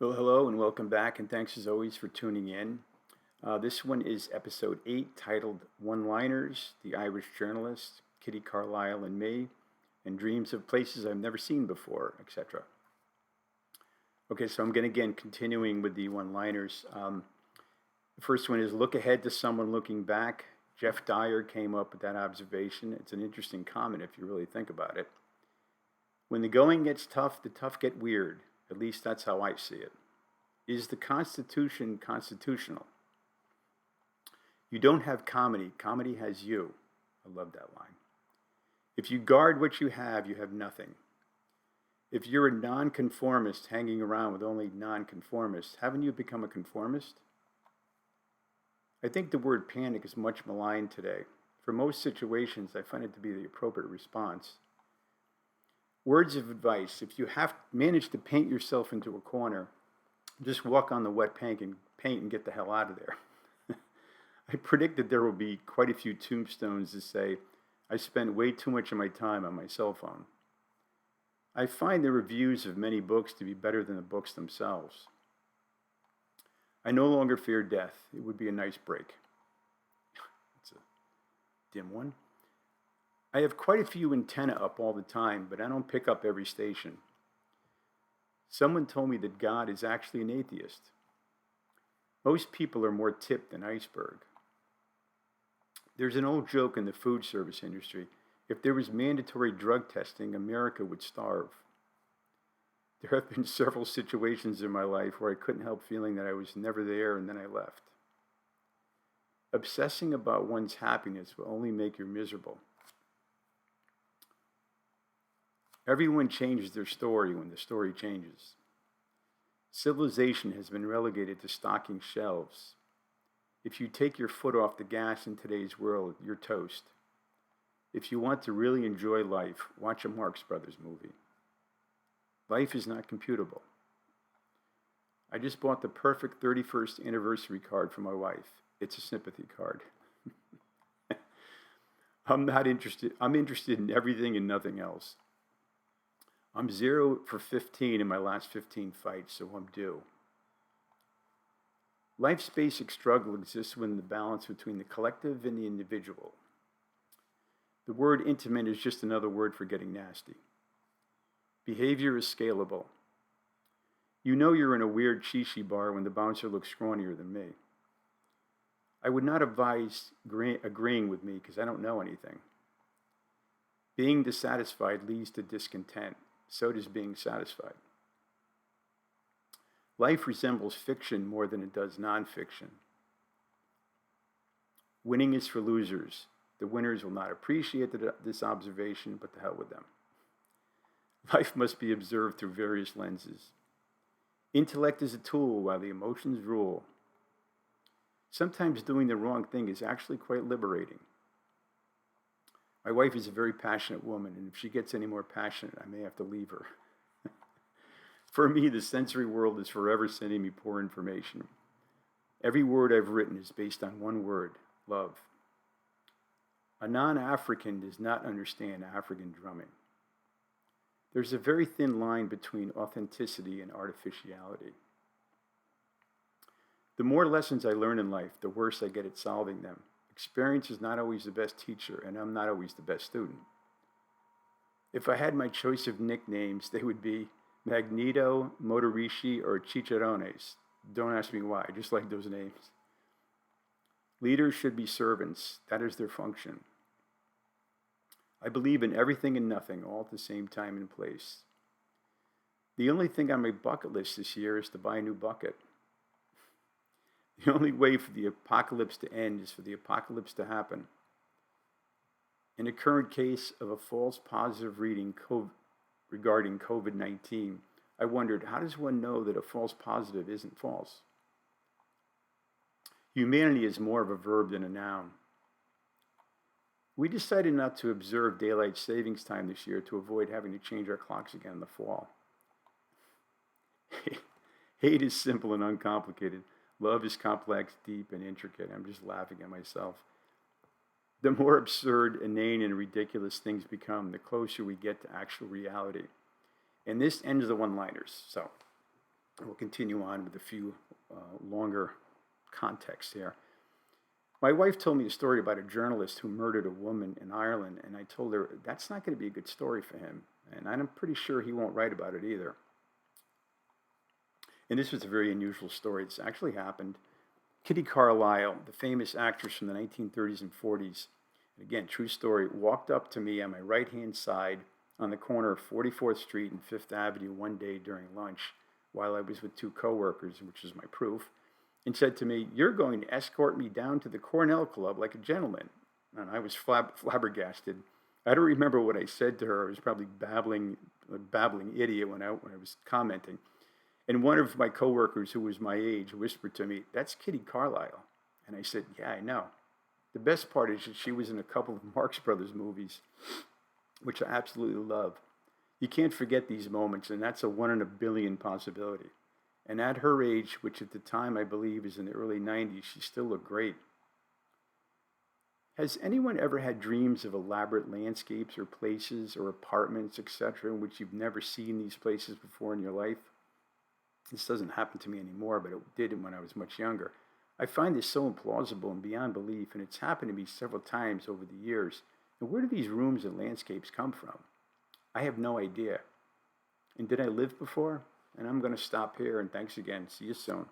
Well, hello and welcome back, and thanks as always for tuning in. This one is episode 8, titled One Liners, The Irish Journalist, Kitty Carlisle and Me, and Dreams of Places I've Never Seen Before, etc. Okay, so I'm going to again continuing with the one liners. The first one is Look ahead to someone looking back. Jeff Dyer came up with that observation. It's an interesting comment if you really think about it. When the going gets tough, the tough get weird. At least that's how I see it. Is the Constitution constitutional? You don't have comedy. Comedy has you. I love that line. If you guard what you have nothing. If you're a nonconformist hanging around with only nonconformists, haven't you become a conformist? I think the word panic is much maligned today. For most situations, I find it to be the appropriate response. Words of advice: if you have managed to paint yourself into a corner, just walk on the wet paint and get the hell out of there. I predict that there will be quite a few tombstones that say, I spent way too much of my time on my cell phone. I find the reviews of many books to be better than the books themselves. I no longer fear death. It would be a nice break. It's a dim one. I have quite a few antennae up all the time, but I don't pick up every station. Someone told me that God is actually an atheist. Most people are more tipped than iceberg. There's an old joke in the food service industry. If there was mandatory drug testing, America would starve. There have been several situations in my life where I couldn't help feeling that I was never there and then I left. Obsessing about one's happiness will only make you miserable. Everyone changes their story when the story changes. Civilization has been relegated to stocking shelves. If you take your foot off the gas in today's world, you're toast. If you want to really enjoy life, watch a Marx Brothers movie. Life is not computable. I just bought the perfect 31st anniversary card for my wife. It's a sympathy card. I'm interested in everything and nothing else. I'm 0 for 15 in my last 15 fights, so I'm due. Life's basic struggle exists when the balance between the collective and the individual. The word intimate is just another word for getting nasty. Behavior is scalable. You know you're in a weird shishi bar when the bouncer looks scrawnier than me. I would not advise agreeing with me because I don't know anything. Being dissatisfied leads to discontent. So does being satisfied. Life resembles fiction more than it does nonfiction. Winning is for losers. The winners will not appreciate this observation, but to hell with them. Life must be observed through various lenses. Intellect is a tool while the emotions rule. Sometimes doing the wrong thing is actually quite liberating. My wife is a very passionate woman, and if she gets any more passionate, I may have to leave her. For me, the sensory world is forever sending me poor information. Every word I've written is based on one word: love. A non-African does not understand African drumming. There's a very thin line between authenticity and artificiality. The more lessons I learn in life, the worse I get at solving them. Experience is not always the best teacher, and I'm not always the best student. If I had my choice of nicknames, they would be Magneto, Motorishi, or Chicharrones. Don't ask me why, I just like those names. Leaders should be servants. That is their function. I believe in everything and nothing, all at the same time and place. The only thing on my bucket list this year is to buy a new bucket. The only way for the apocalypse to end is for the apocalypse to happen. In a current case of a false positive reading regarding COVID-19, I wondered, how does one know that a false positive isn't false? Humanity is more of a verb than a noun. We decided not to observe daylight savings time this year to avoid having to change our clocks again in the fall. Hate is simple and uncomplicated. Love is complex, deep, and intricate. I'm just laughing at myself. The more absurd, inane, and ridiculous things become, the closer we get to actual reality. And this ends the one-liners. So, We'll continue on with a few longer contexts here. My wife told me a story about a journalist who murdered a woman in Ireland, and I told her that's not going to be a good story for him, and I'm pretty sure he won't write about it either. And this was a very unusual story. It's actually happened. Kitty Carlisle, the famous actress from the 1930s and 40s, again, true story, walked up to me on my right-hand side on the corner of 44th Street and 5th Avenue one day during lunch while I was with two coworkers, which is my proof, and said to me, "You're going to escort me down to the Cornell Club like a gentleman." And I was flabbergasted. I don't remember what I said to her. I was probably a babbling idiot when I was commenting. And one of my coworkers who was my age whispered to me, "That's Kitty Carlisle." And I said, "Yeah, I know." The best part is that she was in a couple of Marx Brothers movies, which I absolutely love. You can't forget these moments, and that's a 1 in a billion possibility. And at her age, which at the time I believe is in the early 90s, she still looked great. Has anyone ever had dreams of elaborate landscapes or places or apartments, etc., in which you've never seen these places before in your life? This doesn't happen to me anymore, but it did when I was much younger. I find this so implausible and beyond belief, and it's happened to me several times over the years. And where do these rooms and landscapes come from? I have no idea. And did I live before? And I'm going to stop here, and thanks again. See you soon.